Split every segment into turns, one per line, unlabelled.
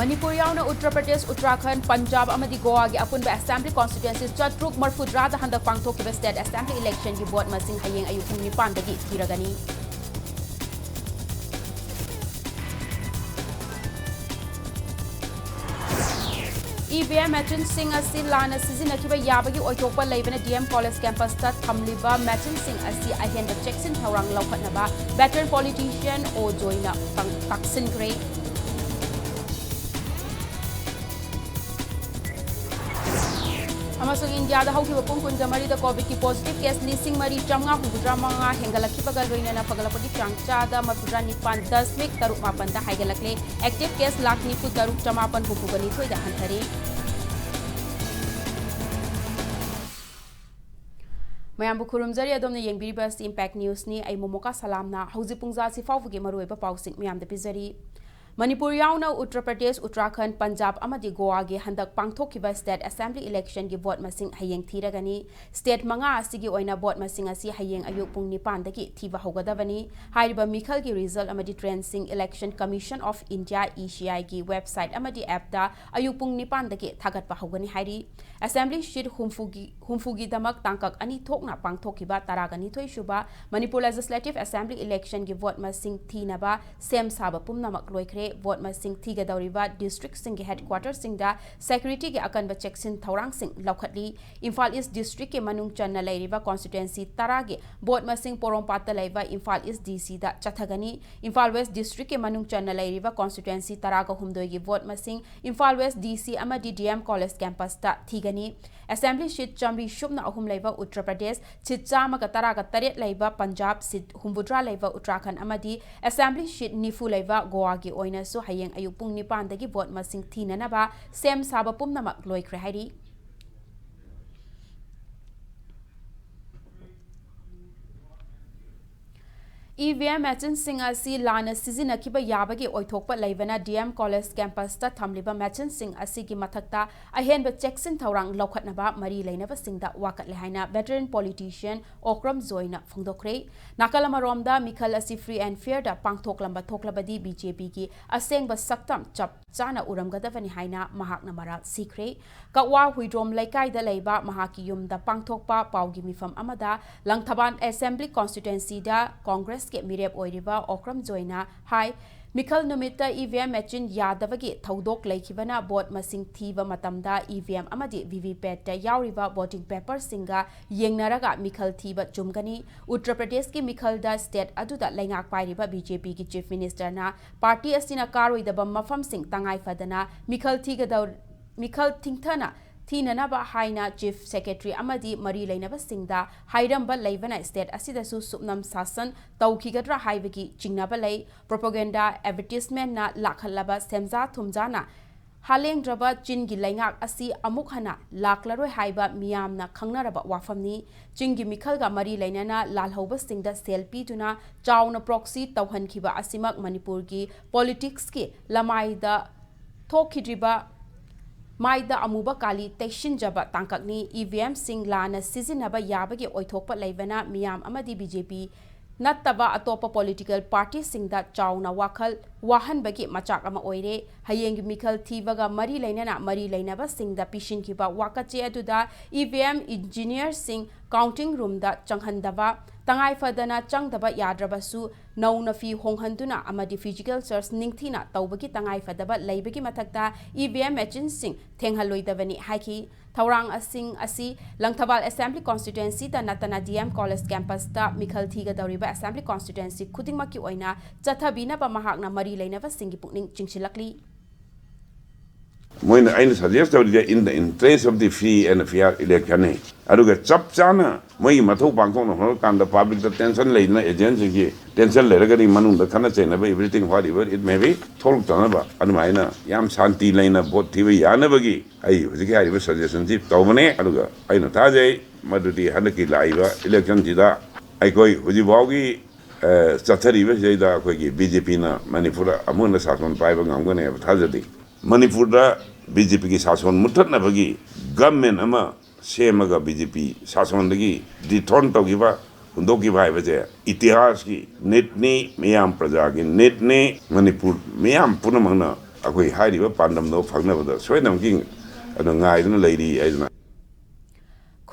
Manipur yauna Uttar Pradesh, Uttarakhand, Punjab amadi Goa gi apunba assembly constituencies chatruk marfudra da handak pangthokkiba state assembly election gi vote masing hayeng ayuk pung 9 dagi thiragani. EVM machine sing asi lana sizinakiba yabagi oitokpa leibana DM college campus ta thamliba machine sing asi ahenda checksin thawrang laukhatnaba veteran politician o joina taksin grey. Amasung India da hauki pung kun gamari da COVID ki positive case lising mari chamnga hudra manga hengalaki bagal roina na pagalapodi changcha da mafudra nipan 10 mik taruk mapan da haigalakle active case lakh ni fu taruk chamapan hupugani thoi da hanthari Mayam bu khurumjari adom na yengbiri bas impact news ni ai momoka salamna hauji pungja si fawgi maruiba pausing mayam da pizari Manipur yauna Uttar Pradesh, Uttarakhand, Punjab amadi Goa gi handak pangthokkiba state assembly election gi vote masing hayeng thiragani state manga asigi oina vote masing asi hayeng ayuk pung 9 dagi thiba hogadabani haiba mikhal gi result amadi trending election commission of India ECI gi website amadi app da ayuk pung 9 dagi thagat pa hogani hairi assembly sheet humfugi damak tangkak ani thokna pangthokkiba taragani thoi shuba Manipur legislative assembly election gi vote masing thinaba sem saba pumnamak loikre vote masing thiga dauriba district sing headquarters sing da security ge akanba checksin thorang sing laukhatli Imphal East district ke manung channa lairiba constituency tarage vote masing porompat laiba Imphal East DC da chathagani Imphal West district ke manung channa lairiba constituency taraga humdoi ge vote masing Imphal West DC ama DDM college campus ta thigani assembly sheet chambi shubna ahum laiba Uttar Pradesh chichama ka taraga taret laiba Punjab sit humbudra laiba Uttarakhand amadi assembly sheet nifu laiba Goa gi oina so hayeng ayuk pung 9 dagi vote masing thinanaba sem saba pumnamak loikre hairi EVM machine sing asi lana sizinakiba yabagi oithokpa leibana DM college campus ta thamliba machine sing asi gi mathakta ahenba checksin thawrang laukhatnaba mari leinaba singda wakatle haina veteran politician Okram Zoina phungdokre nakalama romda mikhal asi free and fair da pangthoklamba thoklabadi BJP gi asengba saktam chap chana uramgadavani haina mahakna maral sikre kawa huidrom laikai da leiba mahaki yumda pangthokpa paugi mifam amada langthaban assembly constituency da congress ke mirep oiriba Okram Joina hai Mikhal numita EVM machine yadavagi thaudok laikibana vote masing thiba matamda EVM amadi VVPAT ta yauriba voting paper singa yengnaraga Mikhal thiba chumgani Uttar Pradesh ki Mikhal da state aduda laingak pairiba BJP ki chief minister na party asina karoidaba mafam sing tangai fadana Mikhal thingthana Thinanaba haina chief secretary amadi mari lainaba singda hairamba laibana state asida su supnam sasan taukigadra haibagi chingnaba lay propaganda advertisement na lakhalaba semza thumjana halengdraba chingi laingak asi amuk hana laklaroi haiba miyamna khangnaraba wafamni chingi mikhalga mari lainana lalhoba singda selfie tuna chauna proxy tawhankhiba asimak Manipur gi politics ki lamaida thokhidriba Maida amuba kali tekshin jaba tangkakni EVM sing lana sizinaba yabagi oithokpa leibana miyam amadi BJP nattaba atopa political party singda chauna wakhal wahan bagi machak ama oire hayeng mikhal thibaga mari lainaba singda pishin kiba wakache aduda EVM engineer sing counting room da changhandaba tangai fadana changdaba yadrabasu nauna fi honghanduna amadi physical search ningthina tawbagi tangai fadaba leibagi mathakta EVM machine sing thenghalloidabani haiki Thaurang asing asi Langthabal Assembly Constituency ta natana DM College Campus ta Mikhal thiga dauriba Assembly Constituency khudingmaki oina chathabina ba mahakna mari leinaba singi pukning chingsilakli
Moina aina suggest in the interest of the free and fair election aduga chap chana moi mathau bangthong no kan the public the tension leina agency ki tension leraga ri manung da khana chaina ba everything whatever it may be thol chana ba adumaina yam shanti leina bot thibi yana bagi ai hujiki ai suggestion ji tawmane aduga aina thajai madudi hanaki laiba election ji da ai koi huji bawgi chathari ba jai da koi ki BJP na Manipur amuna sason pai ba ngamgane thajadi Manipur da BJP ki sason mutatna bagi government ama semaga BJP sason dagi dithon tawgiba hundoki bhai baje itihas ki netni miyam praja ki netni Manipur miyam punamangna ꯑꯩꯈꯣꯏ ꯍꯥꯏꯔꯤꯕ ꯄꯥꯟꯗꯝꯗꯣ ꯐꯪꯅꯕꯗ ꯁꯣꯏꯗꯅꯃꯛꯀꯤ ꯉꯥꯏꯗꯨꯅ ꯂꯩꯔꯤ ꯑꯩꯗꯨꯅ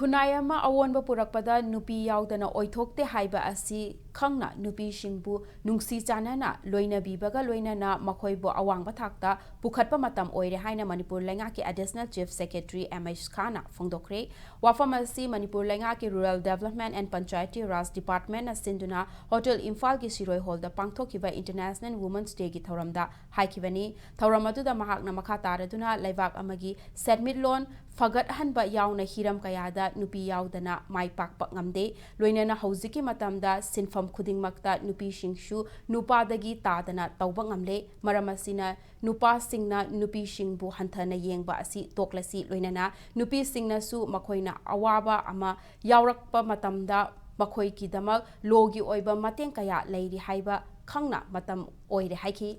ꯈꯨꯟꯅꯥꯏ ꯑꯃ ꯑꯑꯣꯟꯕ ꯄꯨꯔꯛꯄꯗ ꯅꯨꯄꯤ ꯌꯥꯎꯗꯅ ꯑꯣꯏꯊꯣꯛꯇꯦ ꯍꯥꯏꯕ ꯑꯁꯤ ꯈꯪꯅ ꯅꯨꯄꯤꯁꯤꯡꯕꯨ ꯅꯨꯡꯁꯤ ꯆꯥꯟꯅꯅ ꯂꯣꯏꯅꯕꯤꯕꯒ ꯂꯣꯏꯅꯅ ꯃꯈꯣꯏꯕꯨ ꯑꯋꯥꯡꯕ ꯊꯥꯛꯇ ꯄꯨꯈꯠꯄ ꯃꯇꯝ ꯑꯣꯏꯔꯦ ꯍꯥꯏꯅ ꯃꯅꯤꯄꯨꯔ ꯂꯩꯉꯥꯛꯀꯤ ꯑꯦꯗꯤꯁꯅꯦꯜ ꯆꯤꯐ ꯁꯦꯀ꯭ꯔꯦꯇꯔꯤ ꯑꯦꯝ.ꯑꯩꯆ. ꯈꯥꯅ ꯐꯣꯡꯗꯣꯛꯈ꯭ꯔꯦ꯫ ꯋꯥꯐꯝ ꯑꯁꯤ ꯃꯅꯤꯄꯨꯔ ꯂꯩꯉꯥꯛꯀꯤ ꯔꯨꯔꯦꯜ ꯗꯦꯚꯂꯞꯃꯦꯟꯠ ꯑꯦꯟड ꯄꯟꯆꯥꯌꯇꯤ ꯔꯥꯖ ꯗꯤꯄꯥꯔꯠꯃꯦꯟꯠꯅ ꯁꯤꯟꯗꯨꯅ ꯍꯣꯇꯦꯜ ꯏꯝꯐꯥꯜꯒꯤ ꯁꯤꯔꯣꯏ ꯍꯣꯜꯗ ꯄꯥꯡꯊꯣꯛꯈꯤꯕ ꯏꯟꯇꯔꯅꯦꯁꯅꯦꯜ ꯋꯨꯃꯟꯁ ꯗꯦꯒꯤ ꯊꯧꯔꯝꯗ ꯍꯥꯏꯈꯤꯕꯅꯤ꯫ ꯊꯧꯔꯝ ꯑꯗꯨꯗ ꯃꯍꯥꯛꯅ ꯃꯈꯥ ꯇꯥꯔꯗꯨꯅ ꯂꯩꯕꯥꯛ ꯑꯃꯒꯤ ꯁꯦꯟꯃꯤꯠꯂꯣꯟ ꯐꯒꯠꯍꯟꯕ ꯌꯥꯎꯅ ꯍꯤꯔꯝ ꯀꯌꯥꯗ ꯅꯨꯄꯤ ꯌꯥꯎꯗꯅ ꯃꯥꯏ ꯄꯥꯛꯄ ꯉꯝꯗꯦ꯫ ꯂꯣꯏꯅꯅ ꯍꯧꯖꯤꯛꯀꯤ ꯃꯇꯝꯗ ꯁꯤꯟꯐꯝ ꯈꯨꯗꯤꯡꯃꯛꯇ ꯅꯨꯄꯤꯁꯤꯡꯁꯨ ꯅꯨꯄꯥꯗꯒꯤ ꯇꯥꯗꯅ ꯇꯧꯕ ꯉꯝꯂꯦ꯫ ꯃꯔꯝ ꯑꯁꯤꯅ ꯅꯨꯄꯥꯁꯤꯡꯅ ꯅꯨꯄꯤꯁꯤꯡꯕꯨ ꯍꯟꯊꯅ ꯌꯦꯡꯕ ꯑꯁꯤ ꯇꯣꯛꯂꯁꯤ꯫ ꯂꯣꯏꯅꯅ ꯅꯨꯄꯤꯁꯤꯡꯅꯁꯨ ꯃꯈꯣꯏꯅ ꯑꯋꯥꯕ ꯑꯃ ꯌꯥꯎꯔꯛꯄ ꯃꯇꯝꯗ ꯃꯈꯣꯏꯒꯤꯗꯃꯛ ꯂꯣꯒꯤ ꯑꯣꯏꯕ ꯃꯇꯦꯡ ꯀꯌꯥ ꯂꯩꯔꯤ ꯍꯥꯏꯕ ꯈꯪꯅ ꯃꯇꯝ ꯑꯣꯏꯔꯦ ꯍꯥꯏꯈꯤ꯫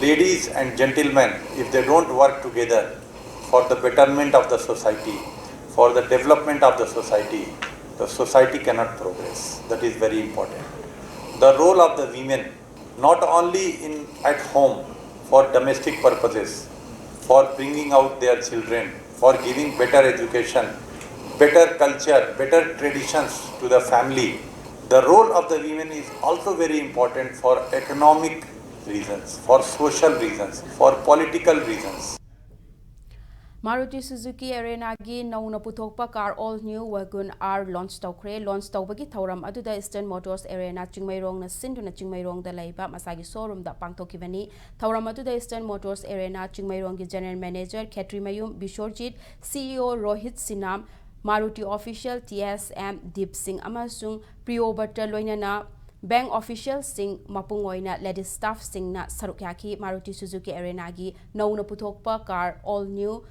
Ladies and gentlemen, if they don't work together for the betterment of the society, for the development of the society cannot progress. That is very important. The role of the women, not only at home for domestic purposes, for bringing out their children, for giving better education, better culture, better traditions to the family. The role of the women is also very important for economic reasons, for social reasons, for political reasons.
Maruti Suzuki Arena gi nauna puthokpa car all new Wagon R launch tawkhre. Launch tawbagi thauram aduda Eastern Motors Arena Chingmairong na sinduna Chingmairong da laiba masagi showroom da pangthokibani. Thauram aduda Eastern Motors Arena Chingmairong gi General Manager Khetri Mayum Bishorjit, CEO Rohit Sinam, Maruti official TSM Deep Singh amasung Priyobatta loinana Bank officials sing mapung oina ladies staff sing na saruk yaki. Maruti Suzuki Arena gi nauna puthokpa car all new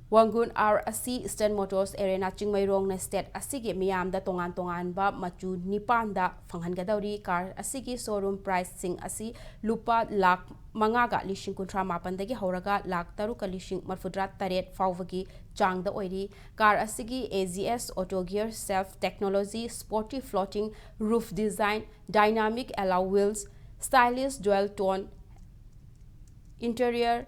Wagon R asi Eastern Motors Arena Chingmairong na state asigi miyamda tongan ba machu nipanda phanghangadawri. Car asigi showroom price sing asi lupa lakh mangaga lishing kuntra mapandagi hauraga lakh taruka lishing marfudra taret fawagi changda oiri. Car asigi AGS auto gear self technology sporty floating roof design dynamic alloy wheels stylish dual tone interior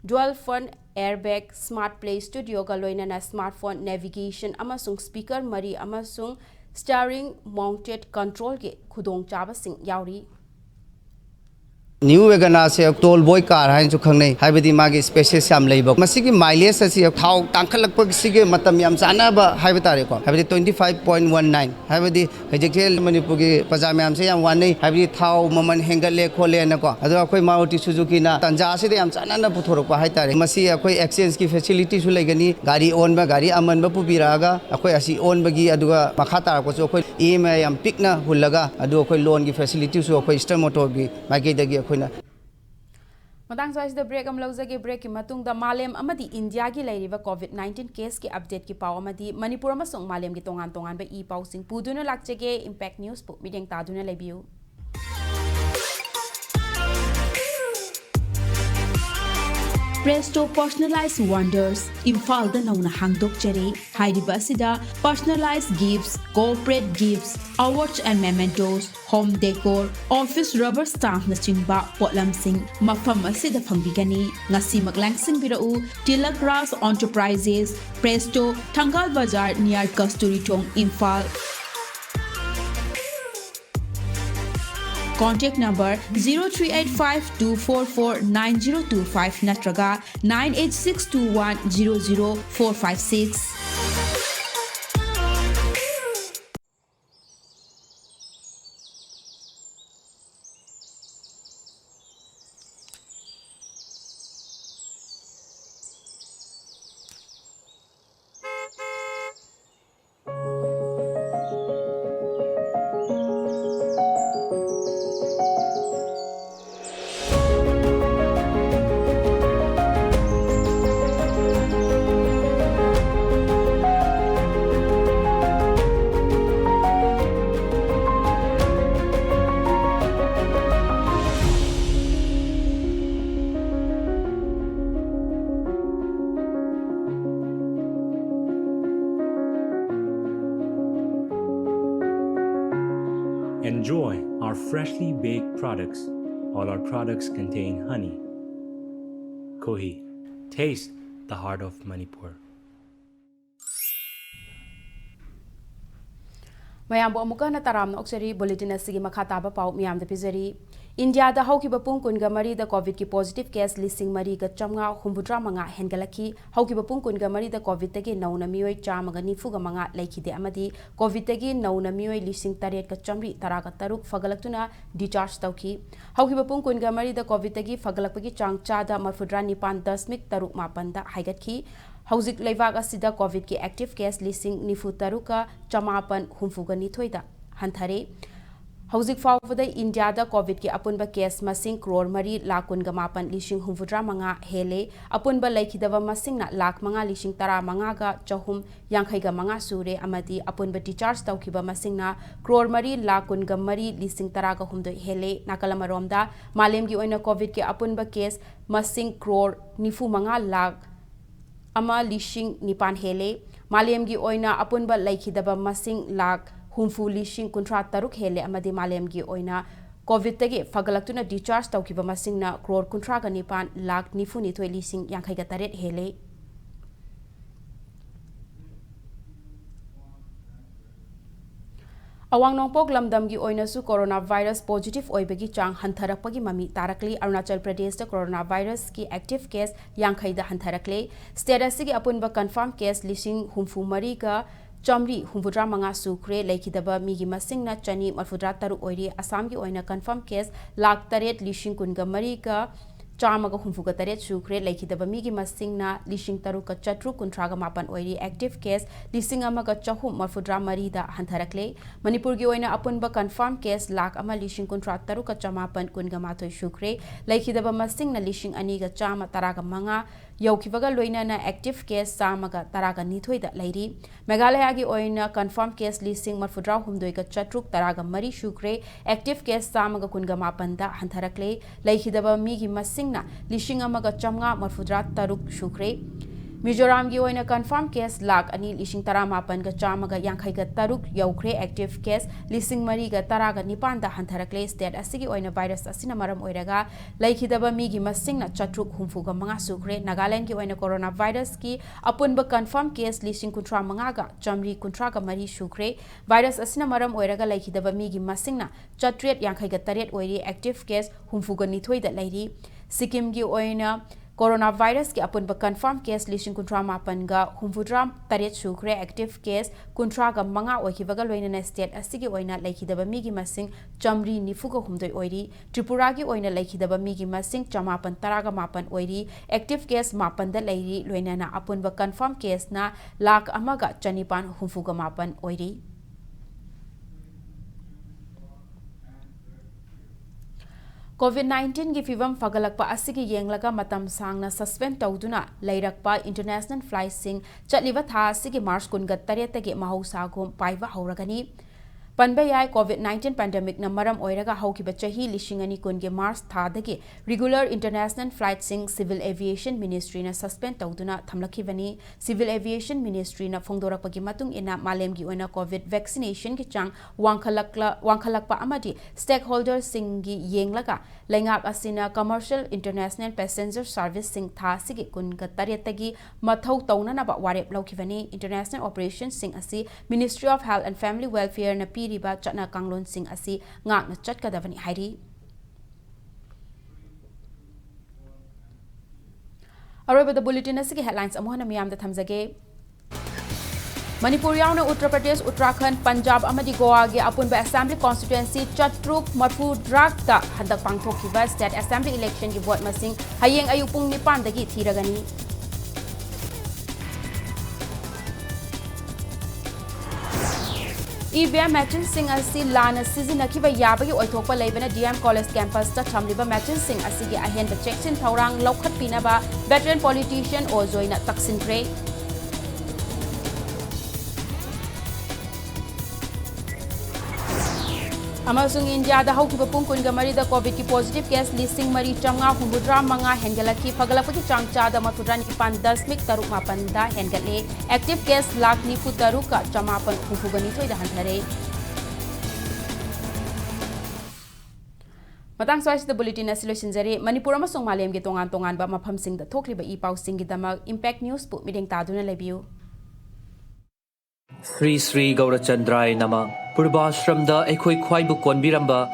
dual front airbag smart play studio ga loinana smartphone navigation amasung speaker mari amasung steering mounted control ge khudong chaba sing yauri.
New Wagon R se tall boy car hain chu khangnei haibadi magi spaces yam leiba masigi mileage asi thau tangkhalakpa sige matam yam chana ba haiba tare ko haibadi 25.19 haibadi hejekel Manipur gi pajam yam se yam wanei haibadi thau maman hengalle khole na ko adu akoi Maruti Suzuki na tanja se de yam chana na puthorok pa hai tare masi akoi exchange ki facility su leigani gari on ba gari aman ba pubiraga akoi asi on bagi aduga makha tar ko chu akoi EMI yam pikna hulaga adu akoi loan gi facility su akoi Eastern Motor gi magi dagi
Matang sa isda break am lawzage break ki matung da malem amadi India gi lairiba COVID-19 case ki update ki paw amadi Manipur amasung malem gi tongan ba pau sing puduna lakchege Impact News pu mideng taduna lebiu. Presto Personalized Wonders Imphal da nauna hangdok jere hairiba asida personalized gifts, corporate gifts, awards and mementos, home decor, office rubber stamp na chingba potlam sing mafam asida phangbigani ngasi maglangsing birau Tilak Ras Enterprises Presto Thangal Bazar near Kasturi Thong Imphal. Contact number 0385-244-9025 natraga 98621-00456.
Enjoy our freshly baked products All our products contain honey. Kohi, taste the heart of Manipur.
mayambo amuka na taram na oksari bulletin asigi makata ba pau miyam da pizari India da hauki ba pung kun ga mari da covid ki positive case listing mari ga chamnga humbudra manga hengalaki hauki ba pung kun ga mari da covid tagi nauna mioi chama ga nifu ga manga laiki de amadi covid tagi nauna mioi listing taret ga chamri taraga taruk fagalaktuna discharge tauki hauki ba pung kun ga mari da covid tagi fagalakpagi chang cha da mafudra nipan 10 taruk mapan da haigatki Hauzik Leivag asida COVID ki active case listing nifu taruka chamapan humfuga nithoida hanthare Hauzik fawda India da COVID ki apunba case masing crore mari lakun gamapan lising humfudra manga hele apunba laikidava masing na lak manga lising tara manga ga chahum yankhai ga manga sure amadi apunba discharge taukiba masing na crore mari lakun ga mari lising tara ga humdo hele nakalamaromda malem gi oina COVID ki apunba case masing crore nifu manga lak ama lishing nipan hele malem gi oina apunba laikidaba masing lak humfu lishing kuntra taruk hele amadi malem gi oina covid tege fagalaktuna discharge taukiba masing na crore kuntra ga nipan lak nifu ni thoi lishing yankhai ga taret hele Awang nongpok lamdam gi oina su coronavirus positive oibagi chang hantharakpagi mami tarakli Arunachal Pradesh da coronavirus ki active case yankhai da hantharakle state asigi apunba confirm case lising humfu mari ka chamri humfudra manga sukre laikidaba migi masing na chani marfudra taru oiri Assam gi oina confirm case lak taret lising kunga mari ka Chamaga humfuga taret sukre laikidaba migi masing na lising taru ka chatru kuntraga mapan oiri active case lising amaga chahum marfudra marida hantharakle Manipur gi oina apunba confirm case lak ama lising kuntra taru ka chamapan kunga matoi sukre laikidaba masing na lising ani ga chama taraga manga yaukivaga loina na active case samaga taraga nithoi da lairi Meghalaya gi oina confirm case lising marfudra humdoi ka chatruk taraga mari sukre active case samaga kunga mapan da hantharakle laikidaba migi masing na lishing amaga chamga marfudra taruk shukre Mizoram gi oina confirm case lak ani lishing taramapan ga chamaga yankhai ga taruk yaukre active case lising mari ga taraga nipan da hantharakle state asigi oina virus asina maram oiraga laikidaba migi masing na chatruk humfuga manga sukre Nagaland gi oina coronavirus ki apunba confirm case lising kuntra manga ga chamri kuntra ga mari sukre virus asina maram oiraga laikidaba migi masing na chatret yankhai ga taret oiri active case humfuga nithoi da lairi Sikkim gi oina coronavirus ki apunba confirm case lising kuntra mapan ga humfudra taret sukre active case kuntra ga manga oikivaga loina na state asigi oina laikidaba migi masing chamri nifuga humdoi oiri Tripura gi oina laikidaba migi masing chamapan taraga mapan oiri active case mapan da lairi loina na apunba confirm case na lak amaga chanipan humfuga mapan oiri COVID-19 gi fivam fagalakpa asigi yenglaga matam sangna suspend tawduna leirakpa international flight sing chatliva tha asigi March kunga taretagi mahausa gom paiva hauragani Panbayai COVID-19 pandemic na maram oiraga haukiba chahi lishingani kunge March thadagi regular international flight sing civil aviation ministry na suspend tawduna thamlakivani civil aviation ministry na phongdorakpagi matung ina malemgi oina COVID vaccination ki chang wangkhalakpa amadi stakeholders singi yenglaga lengak asina commercial international passenger service sing tha sigi kunga taretagi mathau taunana ba warep laukivani international operations sing asi Ministry of Health and Family Welfare na riba chana kanglon sing asi ngak na chatkadavani hairi Aroba the bulletin asigi headlines amuhana miyam da thamjage Manipur yauna Uttar Pradesh Uttarakhand Punjab amadi Goa ge apunba assembly constituency chatruk marfudrak da handak pangthokiba state assembly election gi vote masing hayeng ayupung nipan dagi thiragani EVM matching sing asi lana sizinakiba yabagi oithokpa leibana DM college campus ta thamliba matching sing asi gi ahen ba checksin thorang lokhat pinaba veteran politician ozoina taksintre Amasung India da haukiba pung kunga mari da COVID ki positive case listing mari chamnga humudra manga hengalaki fagalapaki changcha da matudra nipan 10 taruk mapan da hengale active case lak ni futaruka chamapan khufugani thoi da hanthare Matang swais the bulletin solution jari Manipur amasung malem ge tongan tongan ba mafam sing da thokliba I pau sing gi damak Impact News pu mideng taduna lebiu.
Sri Gaurachandrai Nama Purvashram da Ekhoi Khwaibu Konbiramba